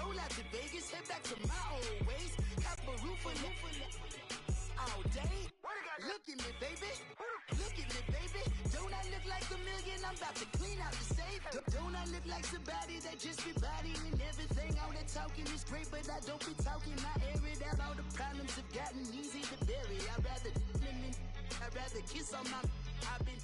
roll out to Vegas, head back to my old ways. Have a roof all day. Look at me, baby. Look at me, baby. Don't I look like $1 million? I'm about to clean out the safe. Don't I look like somebody that just be bodying everything? All that talking is great, but I don't be talking. I air it out. All the problems have gotten easy to bury. I'd rather kiss on my. I've been.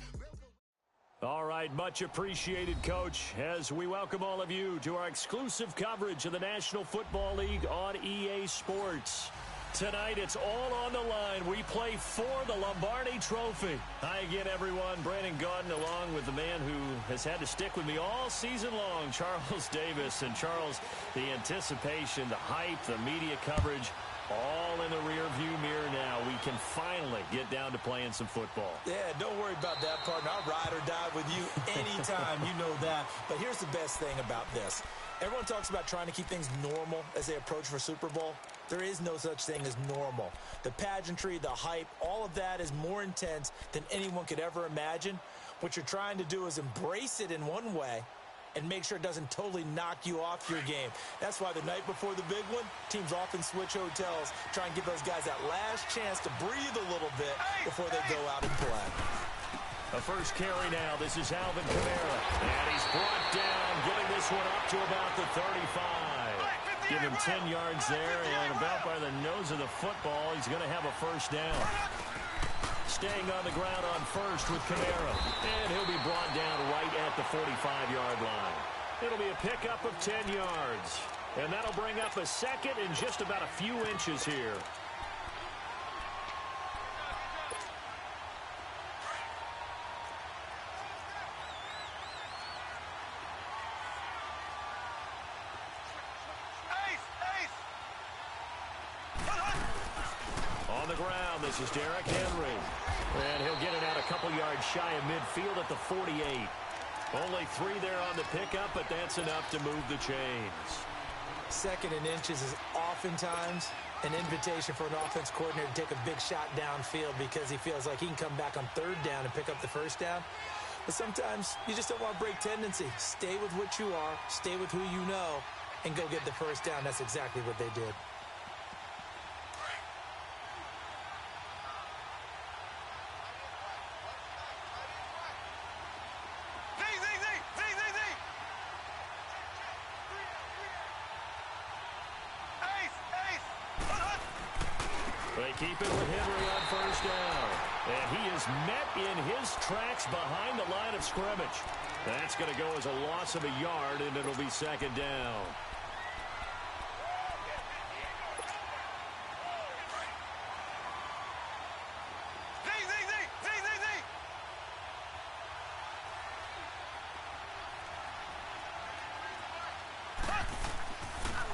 All right, much appreciated, Coach, as we welcome all of you to our exclusive coverage of the National Football League on EA Sports. Tonight, it's all on the line. We play for the Lombardi Trophy. Hi again, everyone. Brandon Gaudin along with the man who has had to stick with me all season long, Charles Davis. And, Charles, the anticipation, the hype, the media coverage, all in the rear-view mirror now. We can finally get down to playing some football. Yeah, don't worry about that, partner. I'll ride or die with you anytime. You know that. But here's the best thing about this. Everyone talks about trying to keep things normal as they approach for Super Bowl. There is no such thing as normal. The pageantry, the hype, all of that is more intense than anyone could ever imagine. What you're trying to do is embrace it in one way and make sure it doesn't totally knock you off your game. That's why the night before the big one, teams often switch hotels, try and give those guys that last chance to breathe a little bit before they go out and play. A first carry now. This is Alvin Kamara. And he's brought down, giving this one up to about the 35. Give him 10 yards there, and about by the nose of the football, he's going to have a first down. Staying on the ground on first with Kamara. And he'll be brought down right at the 45-yard line. It'll be a pickup of 10 yards. And that'll bring up a second in just about a few inches here. On the ground, this is Derrick Henry. And he'll get it out a couple yards shy of midfield at the 48. Only 3 there on the pickup, but that's enough to move the chains. Second and inches is oftentimes an invitation for an offense coordinator to take a big shot downfield because he feels like he can come back on third down and pick up the first down. But sometimes you just don't want to break tendency. Stay with what you are, stay with who you know, and go get the first down. That's exactly what they did. They keep it with Henry on first down. And he is met in his tracks behind the line of scrimmage. That's going to go as a loss of a yard, and it'll be second down.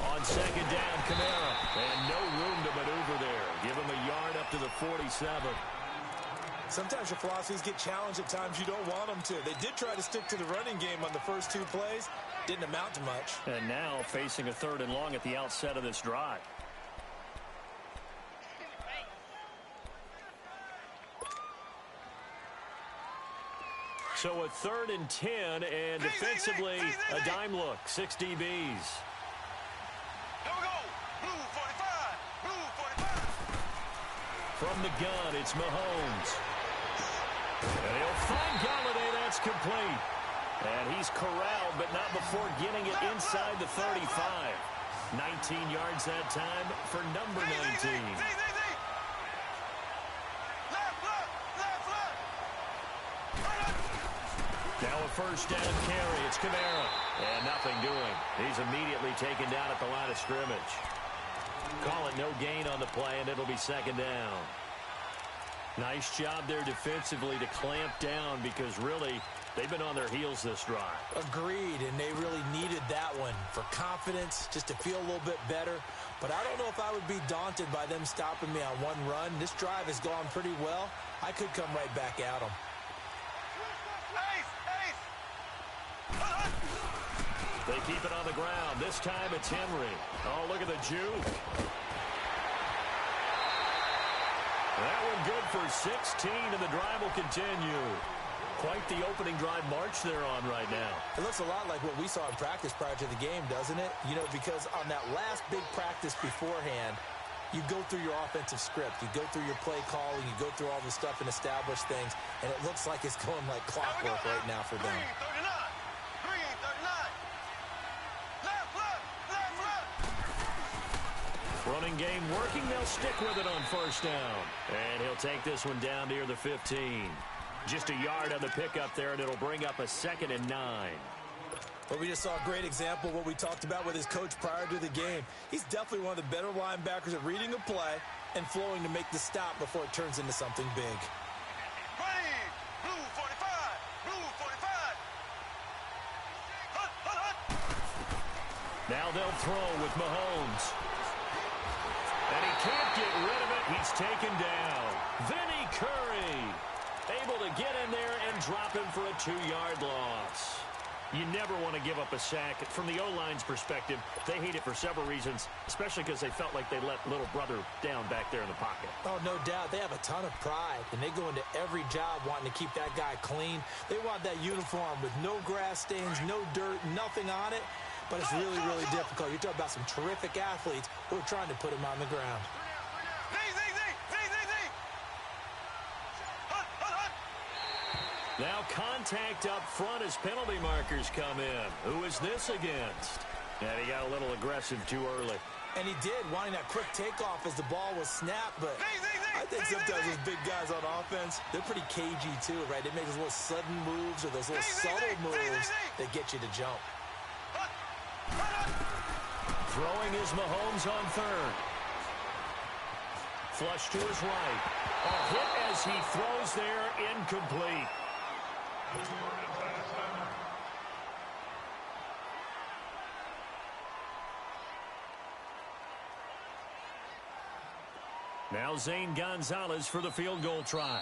On second down, Kamara. And no room to maneuver there. Give him a yard up to the 47. Sometimes your philosophies get challenged at times you don't want them to. They did try to stick to the running game on the first 2 plays. Didn't amount to much. And now facing a 3rd and long at the outset of this drive. So a 3rd and 10, and defensively a dime look. 6 DBs. From the gun, it's Mahomes. And he'll find Galladay. That's complete. And he's corralled, but not before getting it inside the 35. 19 yards that time for number 19. Now a first down carry. It's Kamara. And nothing doing. He's immediately taken down at the line of scrimmage. Call it no gain on the play, and it'll be second down. Nice job there defensively to clamp down because really they've been on their heels this drive. Agreed, and they really needed that one for confidence, just to feel a little bit better. But I don't know if I would be daunted by them stopping me on one run. This drive has gone pretty well. I could come right back at them. They keep it on the ground. This time it's Henry. Oh, look at the juke. That one good for 16, and the drive will continue. quite the opening drive march they're on right now. It looks a lot like what we saw in practice prior to the game, doesn't it? You know, because on that last big practice beforehand, you go through your offensive script. You go through your play calling. You go through all the stuff and establish things, and it looks like it's going like clockwork right now for them. 39. Running game working. They'll stick with it on first down. And he'll take this one down near the 15. Just a yard on the pickup there, and it'll bring up a 2nd and 9. But we just saw a great example of what we talked about with his coach prior to the game. He's definitely one of the better linebackers at reading a play and flowing to make the stop before it turns into something big. Blue 45. Blue 45. Hut. Now they'll throw with Mahomes. And he can't get rid of it. He's taken down. Vinny Curry able to get in there and drop him for a 2-yard loss. You never want to give up a sack. From the O-line's perspective, they hate it for several reasons, especially because they felt like they let little brother down back there in the pocket. Oh, no doubt. They have a ton of pride, and they go into every job wanting to keep that guy clean. They want that uniform with no grass stains, no dirt, nothing on it, but it's really, really difficult. You're talking about some terrific athletes who are trying to put him on the ground. Now contact up front as penalty markers come in. Who is this against? And he got a little aggressive too early. And he did, wanting that quick takeoff as the ball was snapped, but I think sometimes those big guys on offense, they're pretty cagey too, right? They make those little sudden moves or those little subtle moves that get you to jump. Throwing is Mahomes on third. Flush to his right. A hit as he throws there, incomplete. Now Zane Gonzalez for the field goal try.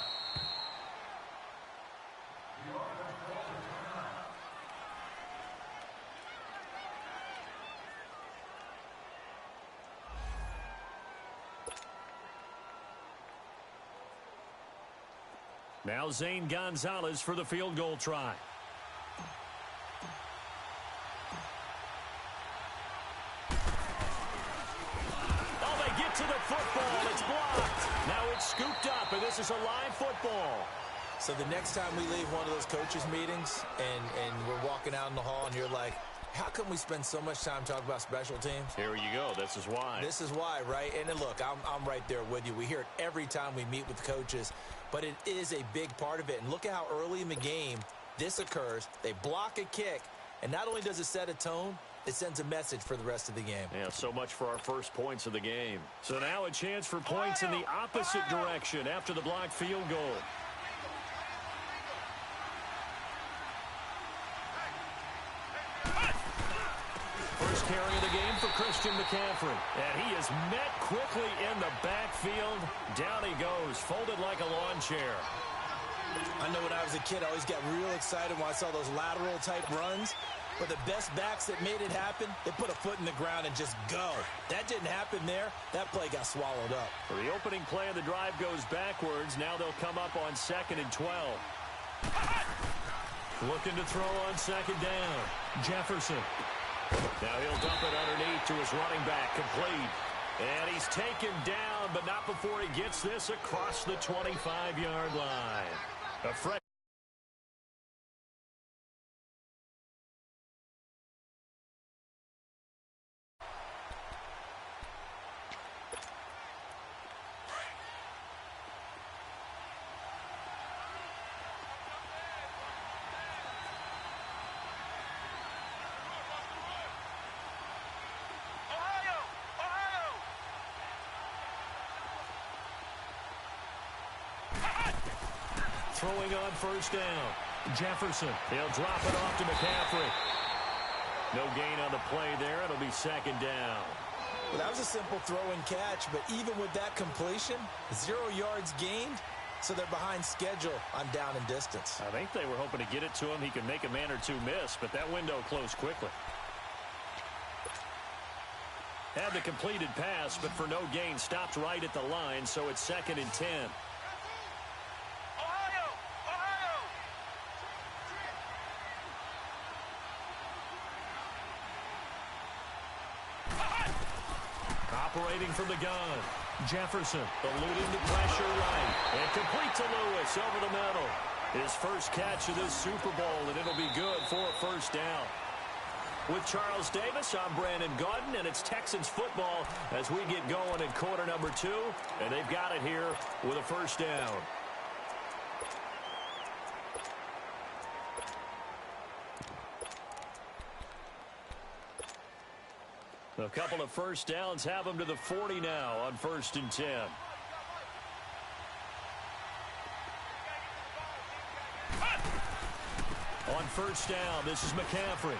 Now Zane Gonzalez for the field goal try. Oh, they get to the football. It's blocked. Now it's scooped up, and this is a live football. So the next time we leave one of those coaches' meetings and we're walking out in the hall and you're like, how come we spend so much time talking about special teams? Here you go. This is why. This is why, right? And then look, I'm right there with you. We hear it every time we meet with coaches, but it is a big part of it. And look at how early in the game this occurs. They block a kick, and not only does it set a tone, it sends a message for the rest of the game. Yeah, so much for our first points of the game. So now a chance for points in the opposite direction after the blocked field goal. First carry of the game for Christian McCaffrey. And he is met quickly in the backfield. Down he goes, folded like a lawn chair. I know when I was a kid, I always got real excited when I saw those lateral-type runs. But the best backs that made it happen, they put a foot in the ground and just go. That didn't happen there. That play got swallowed up. Well, the opening play of the drive goes backwards. Now they'll come up on 2nd and 12. Looking to throw on 2nd down. Jefferson. Now he'll dump it underneath to his running back, complete. And he's taken down, but not before he gets this across the 25-yard line. A fresh. Throwing on first down. Jefferson. He'll drop it off to McCaffrey. No gain on the play there. It'll be 2nd down. Well, that was a simple throw and catch, but even with that completion, 0 yards gained, so they're behind schedule on down and distance. I think they were hoping to get it to him. He could make a man or two miss, but that window closed quickly. Had the completed pass, but for no gain, stopped right at the line, so it's 2nd and 10. Operating from the gun. Jefferson eluding the pressure right. And complete to Lewis over the middle. His first catch of this Super Bowl, and it'll be good for a first down. With Charles Davis, I'm Brandon Gaudin, and it's Texans football as we get going in quarter number 2. And they've got it here with a first down. A couple of first downs have them to the 40 now on 1st and 10. On first down, this is McCaffrey.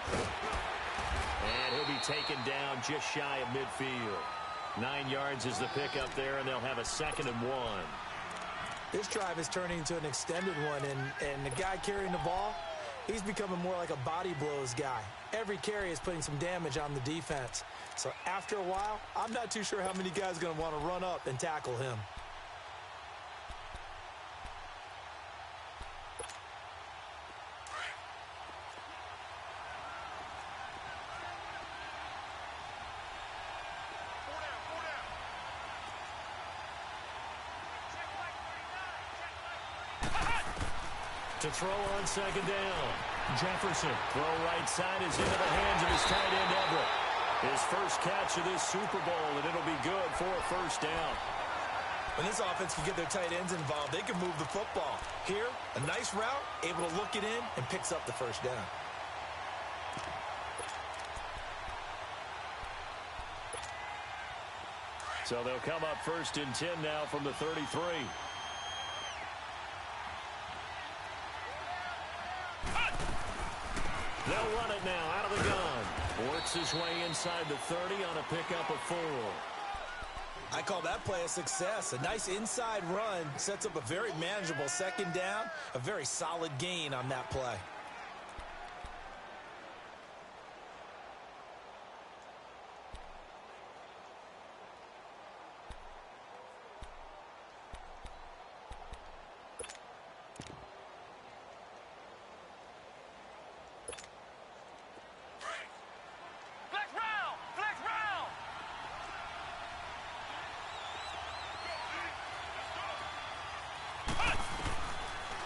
And he'll be taken down just shy of midfield. 9 yards is the pickup there, and they'll have a 2nd and 1. This drive is turning into an extended one, and the guy carrying the ball, he's becoming more like a body blows guy. Every carry is putting some damage on the defense. So after a while, I'm not too sure how many guys are going to want to run up and tackle him. To throw on 2nd down. Jefferson, throw right side is into the hands of his tight end Everett. His first catch of this Super Bowl, and it'll be good for a first down. When this offense can get their tight ends involved, they can move the football. Here, a nice route, able to look it in, and picks up the first down. So they'll come up 1st and 10 now from the 33. They'll run it now out of the gun. Works his way inside the 30 on a pickup of 4. I call that play a success. A nice inside run sets up a very manageable 2nd down. A very solid gain on that play.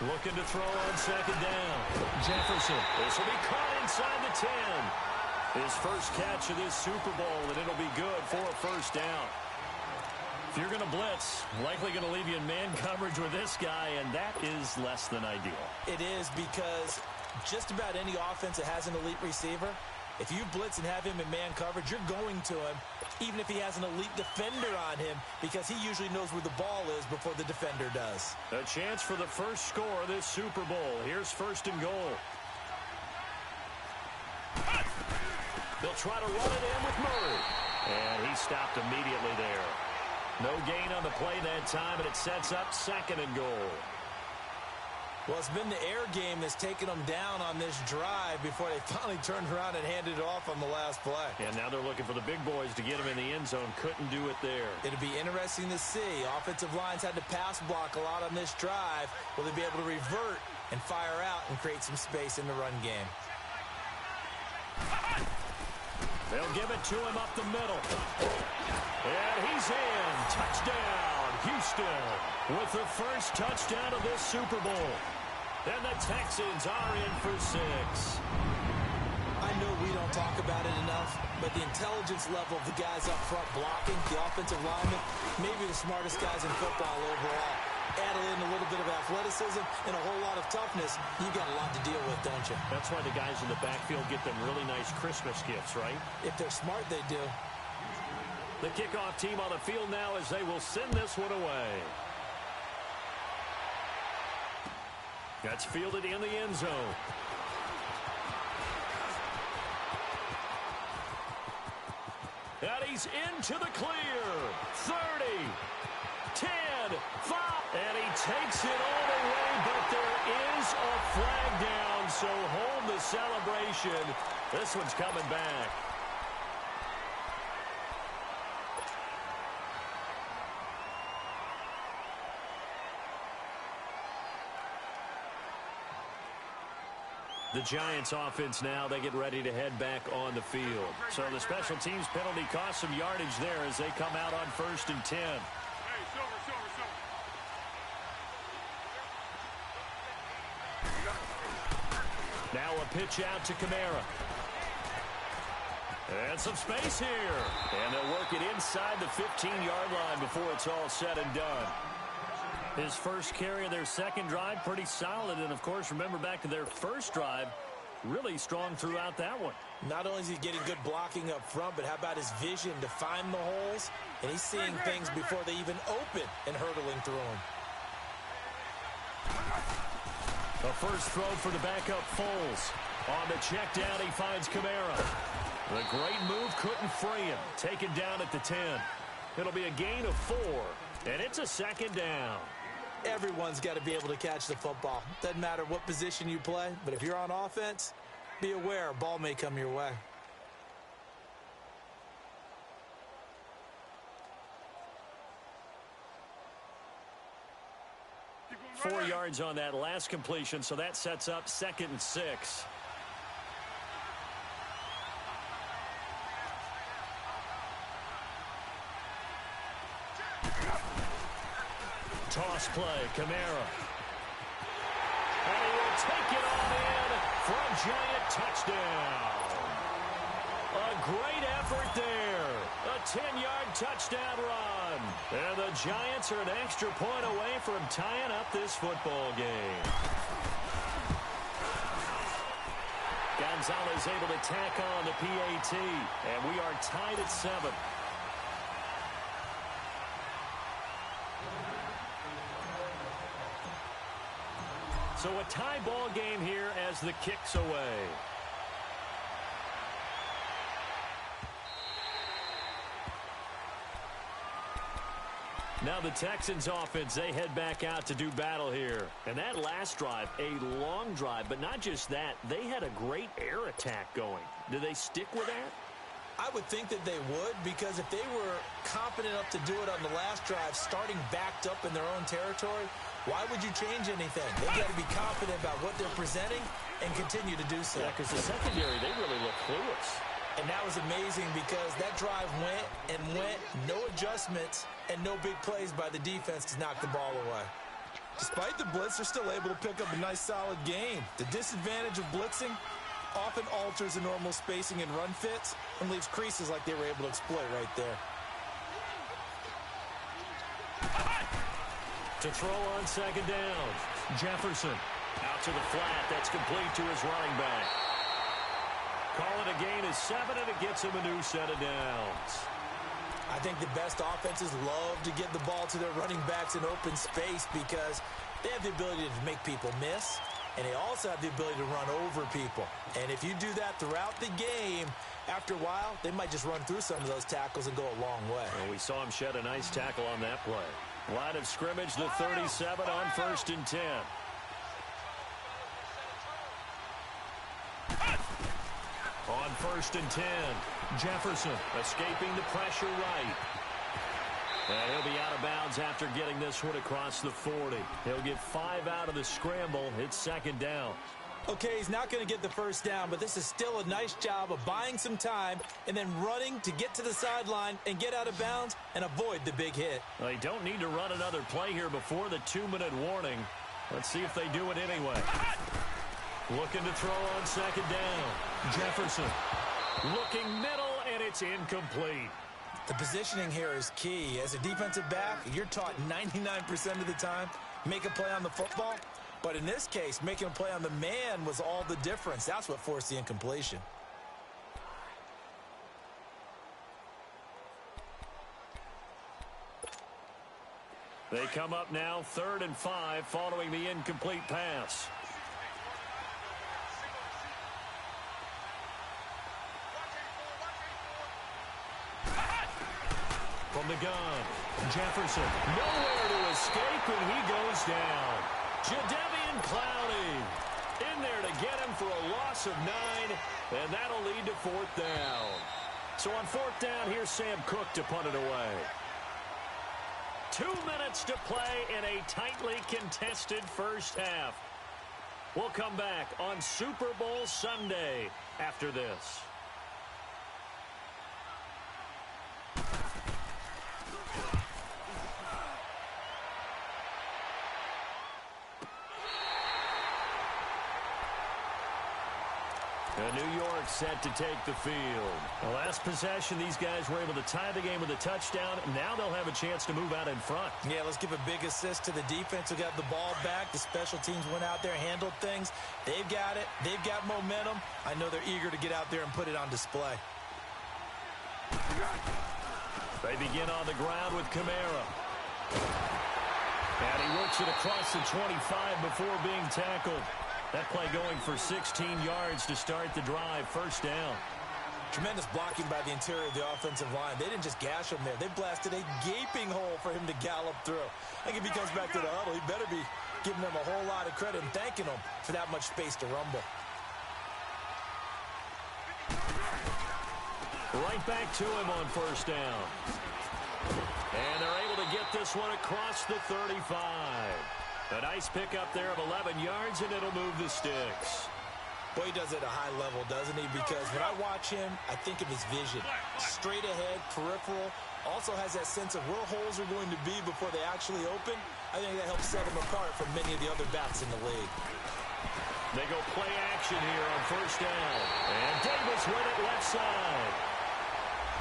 Looking to throw on 2nd down. Jefferson. This will be caught inside the 10. His first catch of this Super Bowl, and it'll be good for a first down. If you're going to blitz, likely going to leave you in man coverage with this guy, and that is less than ideal. It is, because just about any offense that has an elite receiver, if you blitz and have him in man coverage, you're going to him, even if he has an elite defender on him, because he usually knows where the ball is before the defender does. A chance for the first score of this Super Bowl. Here's 1st and goal. They'll try to run it in with Murray. And he stopped immediately there. No gain on the play that time, and it sets up 2nd and goal. Well, it's been the air game that's taken them down on this drive before they finally turned around and handed it off on the last play. And now they're looking for the big boys to get them in the end zone. Couldn't do it there. It'll be interesting to see. Offensive lines had to pass block a lot on this drive. Will they be able to revert and fire out and create some space in the run game? They'll give it to him up the middle. And he's in. Touchdown, Houston, with the first touchdown of this Super Bowl. And the Texans are in for 6. I know we don't talk about it enough, but the intelligence level of the guys up front blocking, the offensive linemen, maybe the smartest guys in football overall. Add in a little bit of athleticism and a whole lot of toughness, you got a lot to deal with, don't you? That's why the guys in the backfield get them really nice Christmas gifts, right? If they're smart, they do. The kickoff team on the field now as they will send this one away. That's fielded in the end zone. And he's into the clear. 30, 10, 5. And he takes it all the way, but there is a flag down, so hold the celebration. This one's coming back. The Giants offense now, they get ready to head back on the field. So the special teams penalty cost some yardage there as they come out on 1st and 10. Now a pitch out to Kamara. And some space here. And they'll work it inside the 15-yard line before it's all said and done. His first carry of their second drive, pretty solid. And, of course, remember back to their first drive, really strong throughout that one. Not only is he getting good blocking up front, but how about his vision to find the holes? And he's seeing things before they even open and hurtling through them. A first throw for the backup Foles. On the check down, he finds Kamara. The great move couldn't free him. Taken down at the 10. It'll be a gain of 4, and it's a second down. Everyone's got to be able to catch the football. Doesn't matter what position you play, but if you're on offense, be aware a ball may come your way. Four yards on that last completion, so that sets up 2nd and 6. Toss play, Kamara. And he will take it on in for a giant touchdown. A great effort there. A 10-yard touchdown run. And the Giants are an extra point away from tying up this football game. Gonzalez able to tack on the PAT. And we are tied at 7. So a tie ball game here as the kick's away. Now the Texans offense, they head back out to do battle here. And that last drive, a long drive, but not just that, they had a great air attack going. Do they stick with that? I would think that they would, because if they were confident enough to do it on the last drive, starting backed up in their own territory, why would you change anything? They've got to be confident about what they're presenting and continue to do so. Yeah, because the secondary, they really look clueless. And that was amazing because that drive went and went, no adjustments, and no big plays by the defense to knock the ball away. Despite the blitz, they're still able to pick up a nice, solid gain. The disadvantage of blitzing often alters the normal spacing and run fits and leaves creases like they were able to exploit right there. To throw on 2nd down, Jefferson out to the flat. That's complete to his running back. Call it a gain of 7, and it gets him a new set of downs. I think the best offenses love to get the ball to their running backs in open space because they have the ability to make people miss, and they also have the ability to run over people. And if you do that throughout the game, after a while, they might just run through some of those tackles and go a long way. Well, we saw him shed a nice tackle on that play. Line of scrimmage, the 37 on 1st and 10. On 1st and 10, Jefferson escaping the pressure right. And he'll be out of bounds after getting this one across the 40. He'll get 5 out of the scramble. It's 2nd down. Okay, he's not going to get the first down, but this is still a nice job of buying some time and then running to get to the sideline and get out of bounds and avoid the big hit. Well, they don't need to run another play here before the 2-minute warning. Let's see if they do it anyway. Looking to throw on 2nd down. Jefferson looking middle, and it's incomplete. The positioning here is key. As a defensive back, you're taught 99% of the time, make a play on the football. But in this case, making a play on the man was all the difference. That's what forced the incompletion. They come up now 3rd and 5 following the incomplete pass. From the gun, Jefferson nowhere to escape, and he goes down. Jadeveon Clowney in there to get him for a loss of 9, and that'll lead to 4th down. So on 4th down, here's Sam Cook to punt it away. 2 minutes to play in a tightly contested first half. We'll come back on Super Bowl Sunday after this. New York set to take the field. The last possession, these guys were able to tie the game with a touchdown. Now they'll have a chance to move out in front. Yeah, let's give a big assist to the defense who got the ball back. The special teams went out there, handled things. They've got it. They've got momentum. I know they're eager to get out there and put it on display. They begin on the ground with Kamara. And he works it across the 25 before being tackled. That play going for 16 yards to start the drive. First down. Tremendous blocking by the interior of the offensive line. They didn't just gash him there. They blasted a gaping hole for him to gallop through. I think if he comes back to the huddle, he better be giving them a whole lot of credit and thanking them for that much space to rumble. Right back to him on first down. And they're able to get this one across the 35. A nice pickup there of 11 yards, and it'll move the sticks. Boy, he does it at a high level, doesn't he? Because when I watch him, I think of his vision. Straight ahead, peripheral. Also has that sense of where holes are going to be before they actually open. I think that helps set him apart from many of the other backs in the league. They go play action here on first down. And Davis with it left side.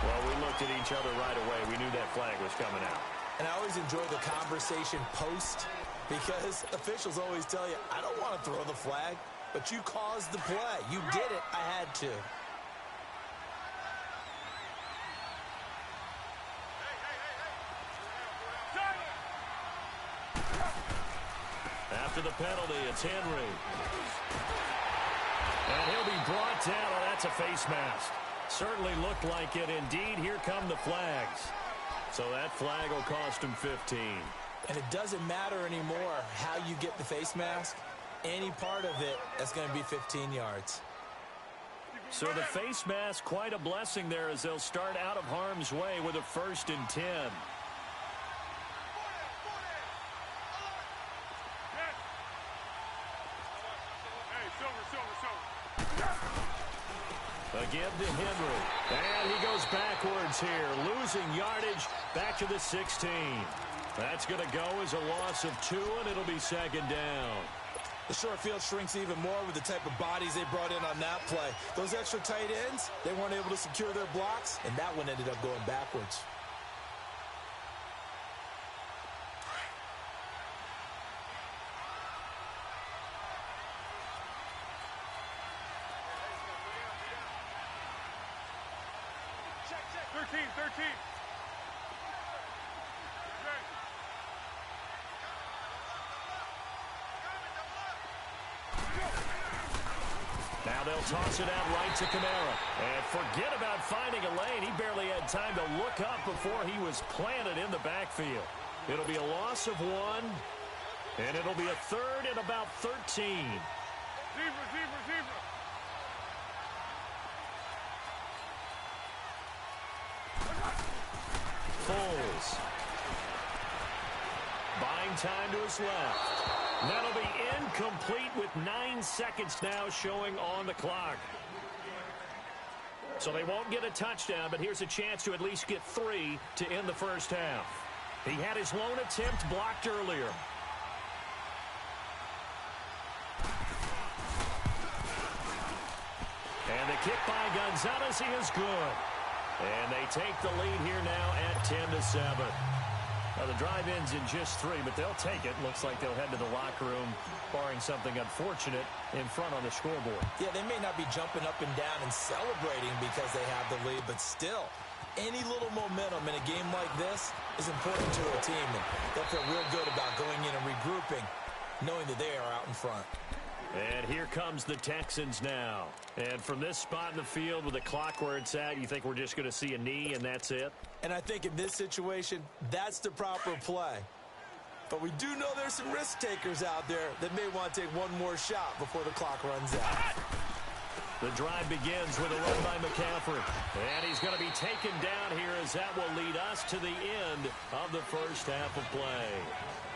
Well, we looked at each other right away. We knew that flag was coming out. And I always enjoy the conversation post, because officials always tell you, I don't want to throw the flag, but you caused the play. You did it. I had to. After the penalty, it's Henry. And he'll be brought down. Oh, that's a face mask. Certainly looked like it. Indeed, here come the flags. So that flag will cost him 15. And it doesn't matter anymore how you get the face mask. Any part of it, that's going to be 15 yards. So the face mask, quite a blessing there as they'll start out of harm's way with a 1st and 10. Again to Henry. And he goes backwards here, losing yardage back to the 16. That's going to go as a loss of 2, and it'll be 2nd down. The short field shrinks even more with the type of bodies they brought in on that play. Those extra tight ends, they weren't able to secure their blocks, and that one ended up going backwards. Now they'll toss it out right to Kamara. And forget about finding a lane. He barely had time to look up before he was planted in the backfield. It'll be a loss of 1, and it'll be a 3rd and about 13. Foles. Buying time to his left. That'll be incomplete with 9 seconds now showing on the clock. So they won't get a touchdown, but here's a chance to at least get 3 to end the first half. He had his lone attempt blocked earlier. And the kick by Gonzalez is good. And they take the lead here now at 10-7. Now, the drive ends in just 3, but they'll take it. Looks like they'll head to the locker room, barring something unfortunate in front on the scoreboard. Yeah, they may not be jumping up and down and celebrating because they have the lead, but still, any little momentum in a game like this is important to a team, and they'll feel real good about going in and regrouping, knowing that they are out in front. And here comes the Texans now. And from this spot in the field with the clock where it's at, you think we're just going to see a knee and that's it? And I think in this situation, that's the proper play. But we do know there's some risk takers out there that may want to take one more shot before the clock runs out. The drive begins with a run by McCaffrey. And he's going to be taken down here as that will lead us to the end of the first half of play.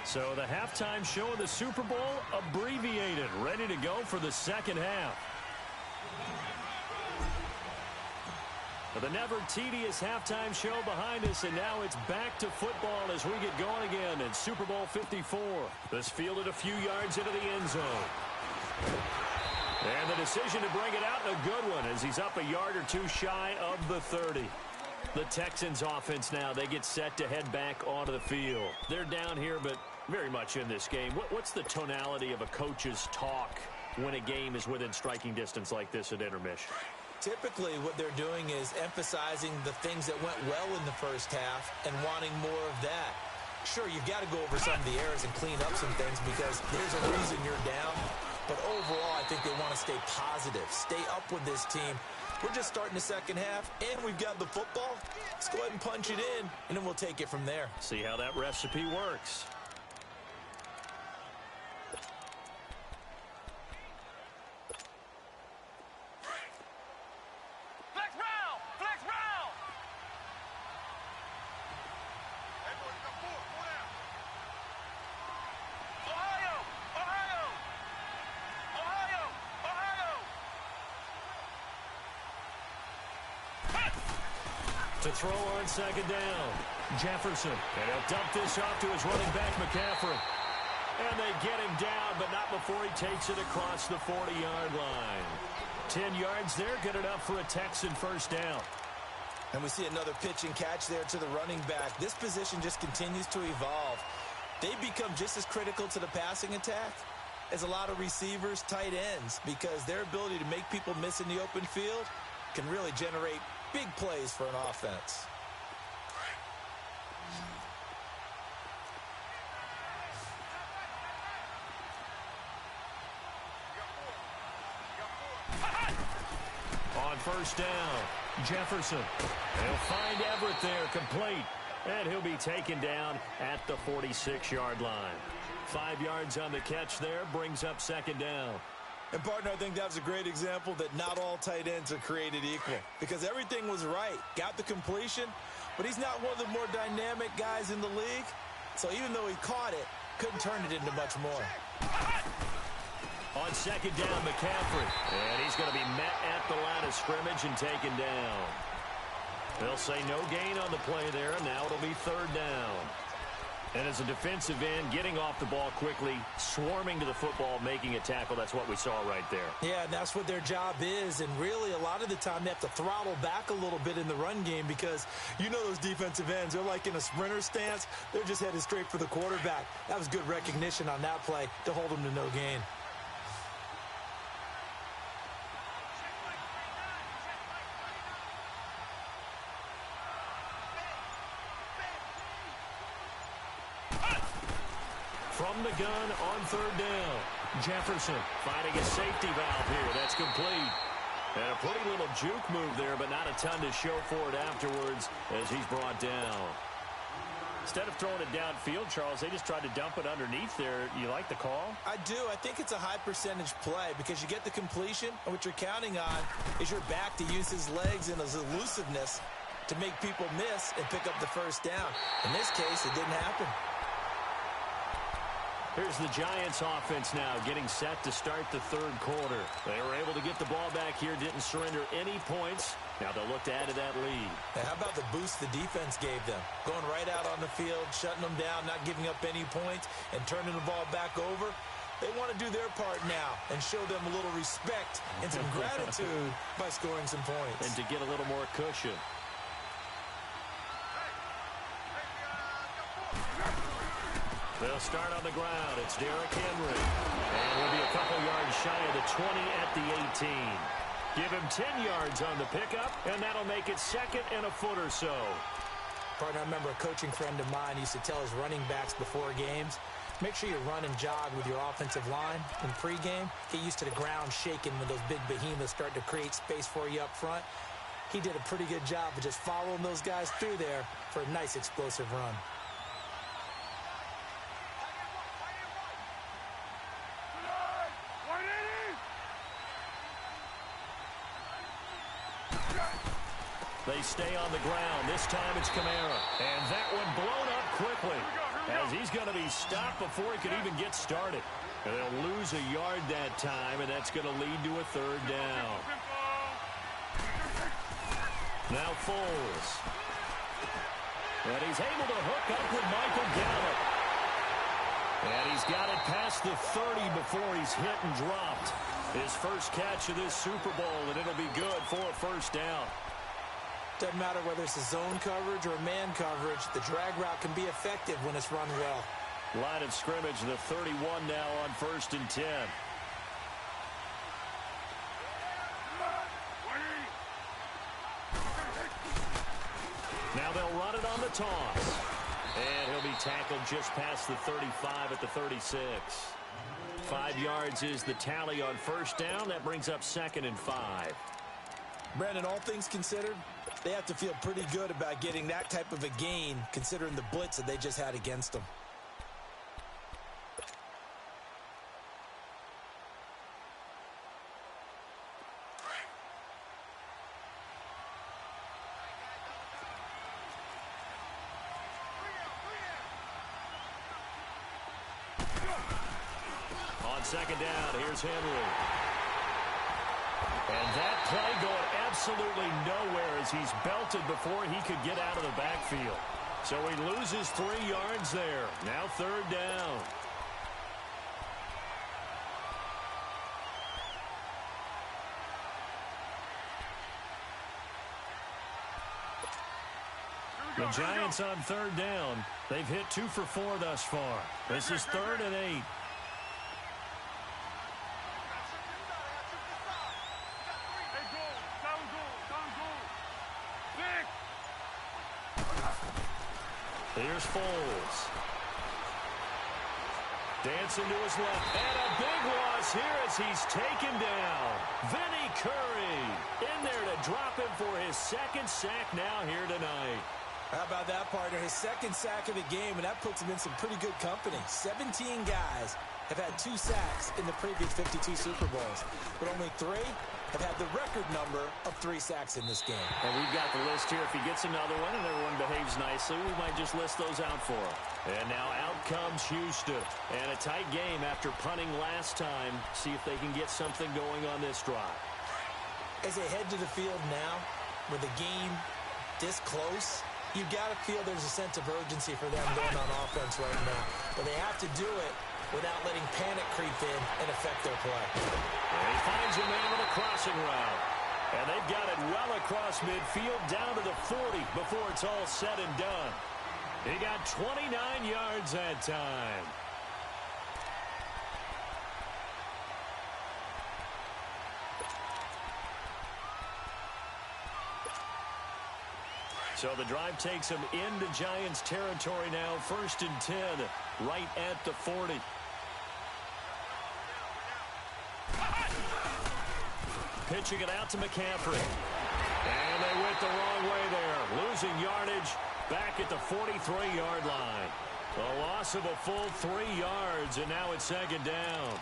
So the halftime show of the Super Bowl abbreviated, ready to go for the second half. The never tedious halftime show behind us, and now it's back to football as we get going again in Super Bowl 54. This fielded a few yards into the end zone. And the decision to bring it out, a good one, as he's up a yard or two shy of the 30. The Texans offense now, they get set to head back onto the field. They're down here, but very much in this game. What's the tonality of a coach's talk when a game is within striking distance like this at intermission? Typically, what they're doing is emphasizing the things that went well in the first half and wanting more of that. Sure, you've got to go over some of the errors and clean up some things because there's a reason you're down. But overall, I think they want to stay positive, stay up with this team. We're just starting the second half, and we've got the football. Let's go ahead and punch it in, and then we'll take it from there. See how that recipe works. To throw on second down, Jefferson. And he'll dump this off to his running back, McCaffrey. And they get him down, but not before he takes it across the 40-yard line. 10 yards there, good enough for a Texan first down. And we see another pitch and catch there to the running back. This position just continues to evolve. They become just as critical to the passing attack as a lot of receivers, tight ends, because their ability to make people miss in the open field can really generate big plays for an offense. On first down, Jefferson. They'll find Everett there, complete. And he'll be taken down at the 46-yard line. 5 yards on the catch there, brings up second down. And, partner, I think that was a great example that not all tight ends are created equal because everything was right. Got the completion, but he's not one of the more dynamic guys in the league. So even though he caught it, couldn't turn it into much more. On second down, McCaffrey. And he's going to be met at the line of scrimmage and taken down. They'll say no gain on the play there, and now it'll be third down. And as a defensive end, getting off the ball quickly, swarming to the football, making a tackle, that's what we saw right there. Yeah, and that's what their job is. And really, a lot of the time, they have to throttle back a little bit in the run game because you know those defensive ends, they're like in a sprinter stance. They're just headed straight for the quarterback. That was good recognition on that play to hold them to no gain. From the gun on third down, Jefferson finding a safety valve here. That's complete. And a pretty little juke move there, but not a ton to show for it afterwards as he's brought down. Instead of throwing it downfield, Charles, they just tried to dump it underneath there. You like the call? I do. I think it's a high percentage play because you get the completion, and what you're counting on is your back to use his legs and his elusiveness to make people miss and pick up the first down. In this case, it didn't happen. Here's the Giants offense now getting set to start the third quarter. They were able to get the ball back here, didn't surrender any points. Now they'll look to add to that lead. And how about the boost the defense gave them? Going right out on the field, shutting them down, not giving up any points, and turning the ball back over. They want to do their part now and show them a little respect and some gratitude by scoring some points. And to get a little more cushion. They'll start on the ground. It's Derrick Henry. And we'll be a couple yards shy of the 20 at the 18. Give him 10 yards on the pickup, and that'll make it second and a foot or so. Partner, I remember a coaching friend of mine used to tell his running backs before games, make sure you run and jog with your offensive line in pregame. Get used to the ground shaking when those big behemoths start to create space for you up front. He did a pretty good job of just following those guys through there for a nice explosive run. They stay on the ground. This time it's Kamara. And that one blown up quickly. as he's going to be stopped before he could even get started. And they'll lose a yard that time, and that's going to lead to a third down. Now Foles. And he's able to hook up with Michael Gallup. And he's got it past the 30 before he's hit and dropped. His first catch of this Super Bowl, and it'll be good for a first down. Doesn't matter whether it's a zone coverage or man coverage, the drag route can be effective when it's run well. Line of scrimmage, the 31 now on 1st and 10. Now they'll run it on the toss. And he'll be tackled just past the 35 at the 36. 5 yards is the tally on first down. That brings up 2nd and 5. Brandon, all things considered, they have to feel pretty good about getting that type of a gain, considering the blitz that they just had against them. On 2nd down, here's Henry. And that play going absolutely nowhere as he's belted before he could get out of the backfield. So he loses 3 yards there. Now 3rd down. The Giants on 3rd down. They've hit 2 for 4 thus far. This is 3rd and 8. Here's Foles. Dancing to his left. And a big loss here as he's taken down. Vinny Curry in there to drop him for his 2nd sack now here tonight. How about that, partner? His 2nd sack of the game, and that puts him in some pretty good company. 17 guys have had 2 sacks in the previous 52 Super Bowls, but only 3 have had the record number of 3 sacks in this game. And we've got the list here. If he gets another one and everyone behaves nicely, we might just list those out for him. And now out comes Houston. And a tight game after punting last time. See if they can get something going on this drive. As they head to the field now, with the game this close, you've got to feel there's a sense of urgency for them going on offense right now. But they have to do it without letting panic creep in and affect their play. And he finds a man with a crossing route. And they've got it well across midfield down to the 40 before it's all said and done. He got 29 yards that time. So the drive takes him into Giants territory now. 1st and 10, right at the 40. Pitching it out to McCaffrey. And they went the wrong way there. Losing yardage back at the 43-yard line. A loss of a full 3 yards, and now it's 2nd down.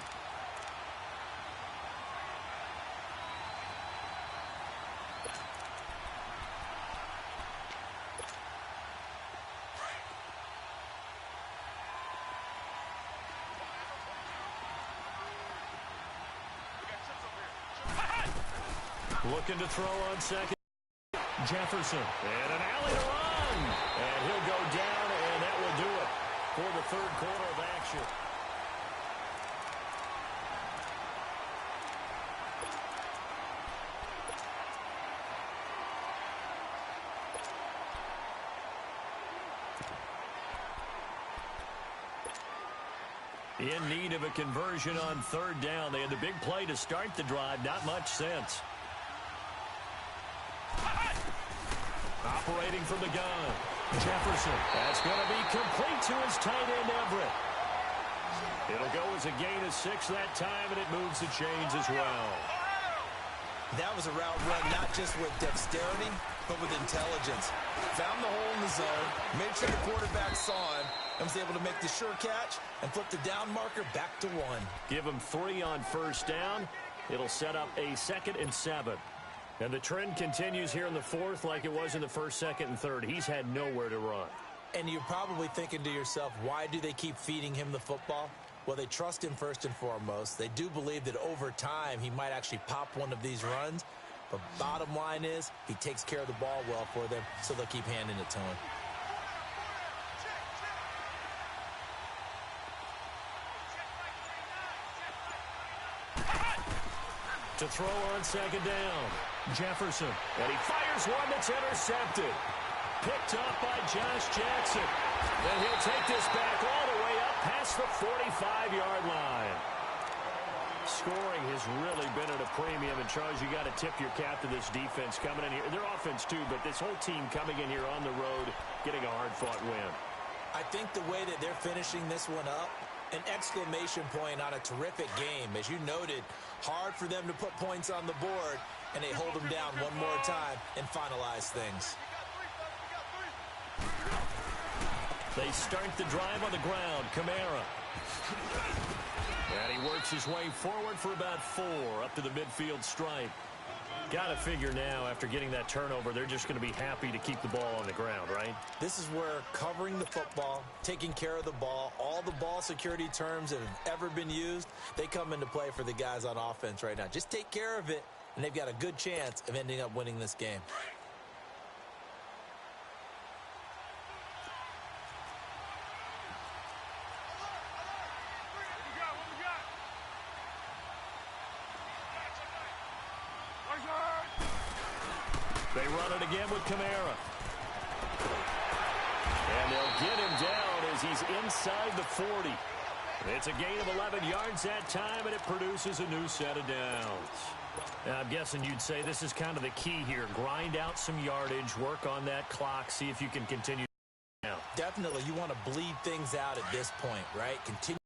Looking to throw on 2nd. Jefferson. And an alley to run. And he'll go down, and that will do it for the 3rd quarter of action. In need of a conversion on 3rd down. They had the big play to start the drive. Not much sense. Operating from the gun. Jefferson. That's going to be complete to his tight end, Everett. It'll go as a gain of 6 that time, and it moves the chains as well. That was a route run not just with dexterity, but with intelligence. Found the hole in the zone, made sure the quarterback saw him, and was able to make the sure catch and flip the down marker back to 1. Give him 3 on 1st down. It'll set up a 2nd and 7. And the trend continues here in the 4th like it was in the 1st, 2nd, and 3rd. He's had nowhere to run. And you're probably thinking to yourself, why do they keep feeding him the football? Well, they trust him first and foremost. They do believe that over time he might actually pop one of these runs. But bottom line is he takes care of the ball well for them, so they'll keep handing it to him. To throw on second down, Jefferson. And he fires one that's intercepted. Picked up by Josh Jackson. And he'll take this back all the way up past the 45-yard line. Scoring has really been at a premium. And, Charles, you got to tip your cap to this defense coming in here. Their offense, too, but this whole team coming in here on the road, getting a hard-fought win. I think the way that they're finishing this one up, an exclamation point on a terrific game. As you noted, hard for them to put points on the board, and they hold them down one more time and finalize things. They start the drive on the ground. Kamara. And he works his way forward for about 4 up to the midfield stripe. Got to figure now, after getting that turnover, they're just going to be happy to keep the ball on the ground, right? This is where covering the football, taking care of the ball, all the ball security terms that have ever been used, they come into play for the guys on offense right now. Just take care of it, and they've got a good chance of ending up winning this game. They run it again with Kamara. And they'll get him down as he's inside the 40. It's a gain of 11 yards that time, and it produces a new set of downs. Now, I'm guessing you'd say this is kind of the key here. Grind out some yardage, work on that clock, see if you can continue. Definitely, you want to bleed things out at this point, right? Continue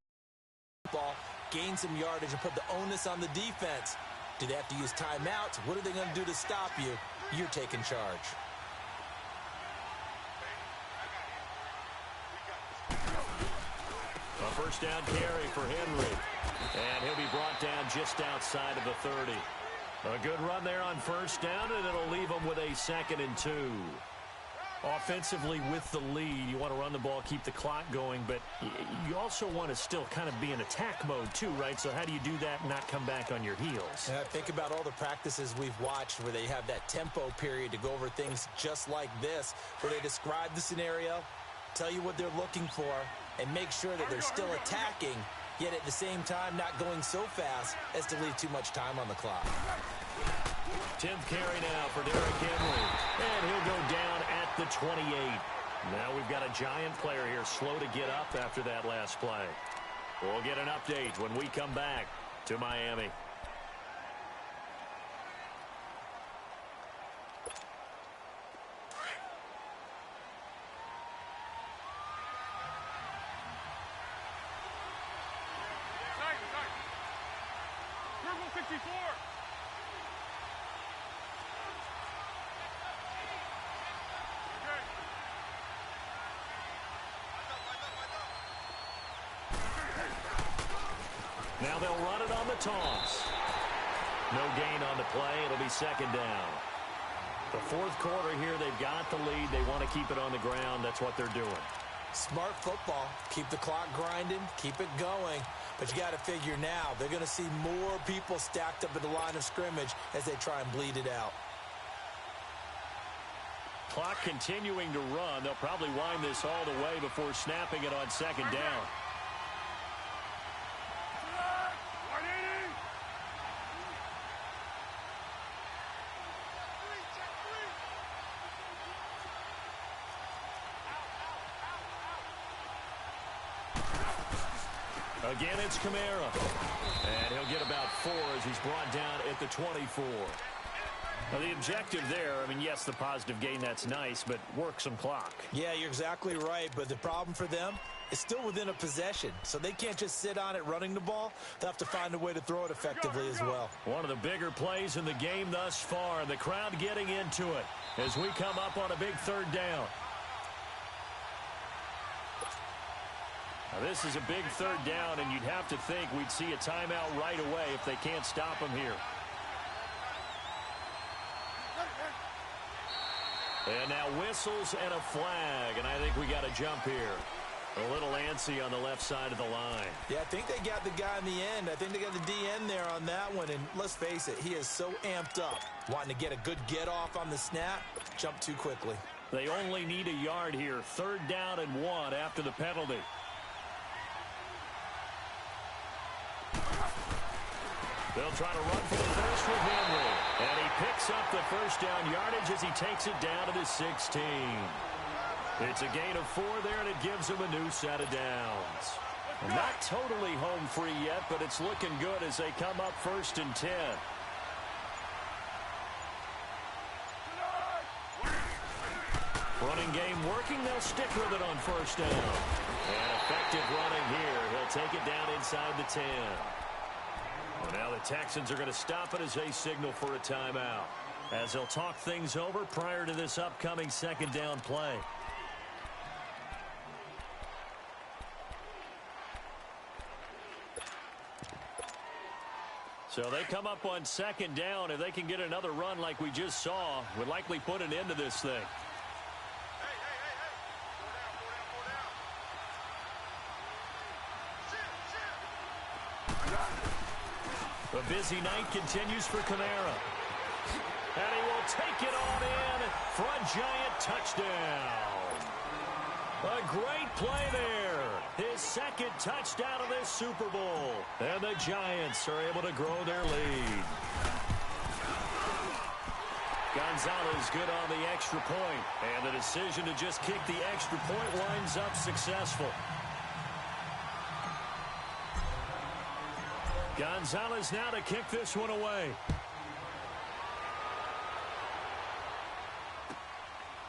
the ball, gain some yardage, and put the onus on the defense. Do they have to use timeouts? What are they going to do to stop you? You're taking charge. A first down carry for Henry. And he'll be brought down just outside of the 30. A good run there on first down, and it'll leave them with a 2nd and 2. Offensively with the lead, you want to run the ball, keep the clock going, but you also want to still kind of be in attack mode too, right? So how do you do that and not come back on your heels? Yeah, think about all the practices we've watched where they have that tempo period to go over things just like this, where they describe the scenario, tell you what they're looking for, and make sure that they're still attacking, yet at the same time not going so fast as to leave too much time on the clock. 10th carry now for Derrick Henry. And he'll go down at the 28. Now we've got a giant player here slow to get up after that last play. We'll get an update when we come back to Miami. Now they'll run it on the toss. No gain on the play. It'll be 2nd down. The 4th quarter here, they've got the lead. They want to keep it on the ground. That's what they're doing. Smart football. Keep the clock grinding. Keep it going. But you got to figure now, they're going to see more people stacked up at the line of scrimmage as they try and bleed it out. Clock continuing to run. They'll probably wind this all the way before snapping it on 2nd down. Again, it's Kamara. And he'll get about 4 as he's brought down at the 24. Now, the objective there, I mean, yes, the positive gain, that's nice, but work some clock. Yeah, you're exactly right, but the problem for them is still within a possession, so they can't just sit on it running the ball. They'll have to find a way to throw it effectively as well. One of the bigger plays in the game thus far, the crowd getting into it as we come up on a big 3rd down. Now, this is a big 3rd down, and you'd have to think we'd see a timeout right away if they can't stop them here. And now whistles and a flag, and I think we got a jump here. A little antsy on the left side of the line. Yeah, I think they got the guy in the end. I think they got the DN there on that one, and let's face it, he is so amped up. Wanting to get a good get-off on the snap, jump too quickly. They only need a yard here. 3rd down and 1 after the penalty. They'll try to run for the first with Henry. And he picks up the first down yardage as he takes it down to the 16. It's a gain of 4 there, and it gives him a new set of downs. Not totally home free yet, but it's looking good as they come up 1st and 10. Running game working. They'll stick with it on 1st down. And effective running here. He'll take it down inside the 10. Well, now the Texans are going to stop it as they signal for a timeout, as they'll talk things over prior to this upcoming 2nd down play. So they come up on 2nd down. If they can get another run like we just saw, would likely put an end to this thing. The busy night continues for Kamara. And he will take it on in for a giant touchdown. A great play there. His 2nd touchdown of this Super Bowl. And the Giants are able to grow their lead. Gonzalez good on the extra point. And the decision to just kick the extra point winds up successful. Gonzalez now to kick this one away.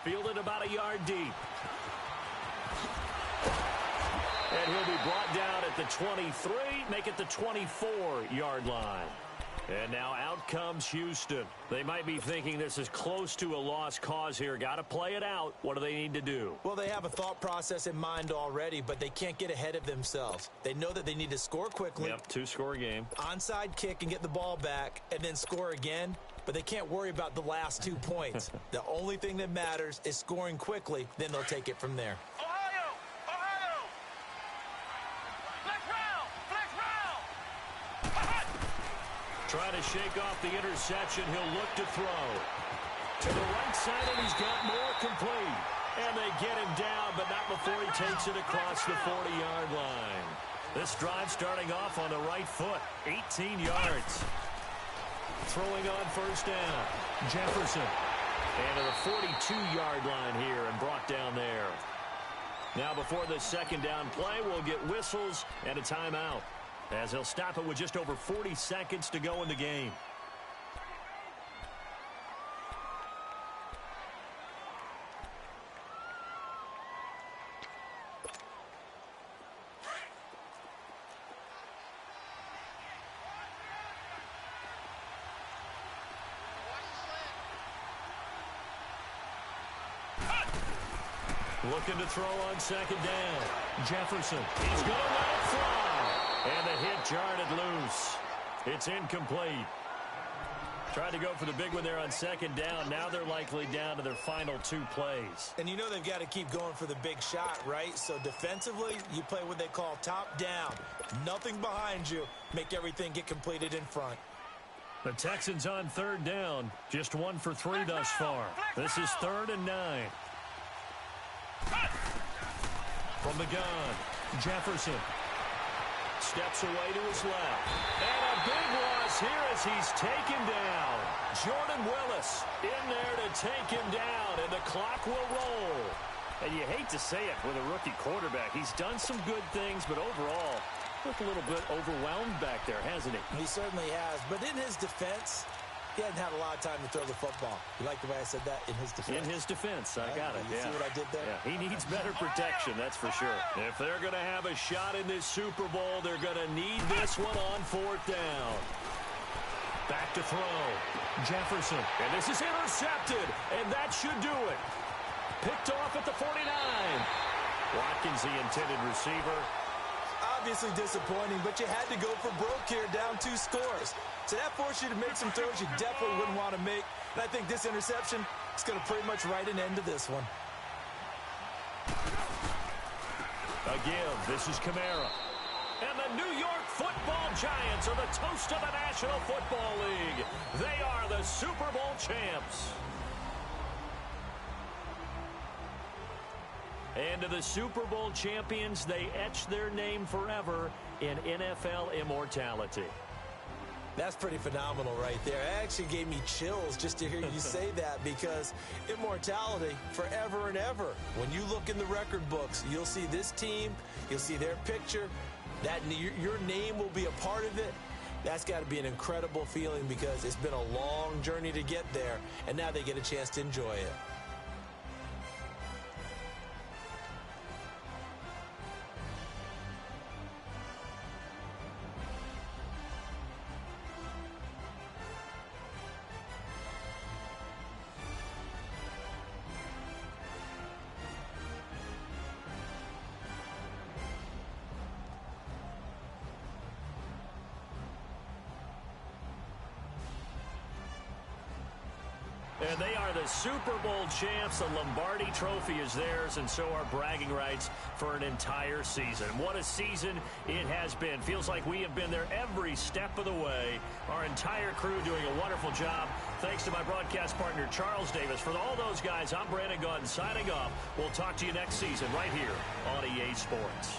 Fielded about a yard deep. And he'll be brought down at the 23, make it the 24-yard line. And now out comes Houston. They might be thinking this is close to a lost cause here. Got to play it out. What do they need to do? Well, they have a thought process in mind already, but they can't get ahead of themselves. They know that they need to score quickly. Yep, 2-score game. Onside kick and get the ball back and then score again. But they can't worry about the last 2 points. The only thing that matters is scoring quickly. Then they'll take it from there. Trying to shake off the interception. He'll look to throw. To the right side, and he's got more complete. And they get him down, but not before he takes it across the 40-yard line. This drive starting off on the right foot. 18 yards. Throwing on 1st down. Jefferson. And to the 42-yard line here and brought down there. Now before the 2nd down play, we'll get whistles and a timeout, as he'll stop it with just over 40 seconds to go in the game. Looking to throw on 2nd down. Jefferson. He's going to let it fly. And the hit jarred it loose. It's incomplete. Tried to go for the big one there on 2nd down. Now they're likely down to their final 2 plays. And you know they've got to keep going for the big shot, right? So defensively, you play what they call top down. Nothing behind you. Make everything get completed in front. The Texans on 3rd down. Just 1 for 3 thus far. This is 3rd and 9. From the gun, Jefferson steps away to his left. And a big loss here as he's taken down. Jordan Willis in there to take him down, and the clock will roll. And you hate to say it with a rookie quarterback. He's done some good things, but overall, looked a little bit overwhelmed back there, hasn't he? He certainly has. But in his defense, he hasn't had a lot of time to throw the football. You like the way I said that? In his defense. In his defense. I got it. You see what I did there? Yeah, he needs better protection, that's for sure. If they're going to have a shot in this Super Bowl, they're going to need this one on 4th down. Back to throw. Jefferson. And this is intercepted. And that should do it. Picked off at the 49. Watkins, the intended receiver. Obviously disappointing, but you had to go for broke here, down 2 scores. So that forced you to make some throws you definitely wouldn't want to make. And I think this interception It's going to pretty much write an end to this one. Again, this is Kamara. And the New York Football Giants are the toast of the National Football League. They are the Super Bowl champs. And to the Super Bowl champions, they etch their name forever in NFL immortality. That's pretty phenomenal right there. It actually gave me chills just to hear you say that, because immortality forever and ever. When you look in the record books, you'll see this team, you'll see their picture, your name will be a part of it. That's got to be an incredible feeling, because it's been a long journey to get there, and now they get a chance to enjoy it. And they are the Super Bowl champs. The Lombardi Trophy is theirs, and so are bragging rights for an entire season. What a season it has been. Feels like we have been there every step of the way. Our entire crew doing a wonderful job. Thanks to my broadcast partner, Charles Davis. For all those guys, I'm Brandon Gaudin signing off. We'll talk to you next season right here on EA Sports.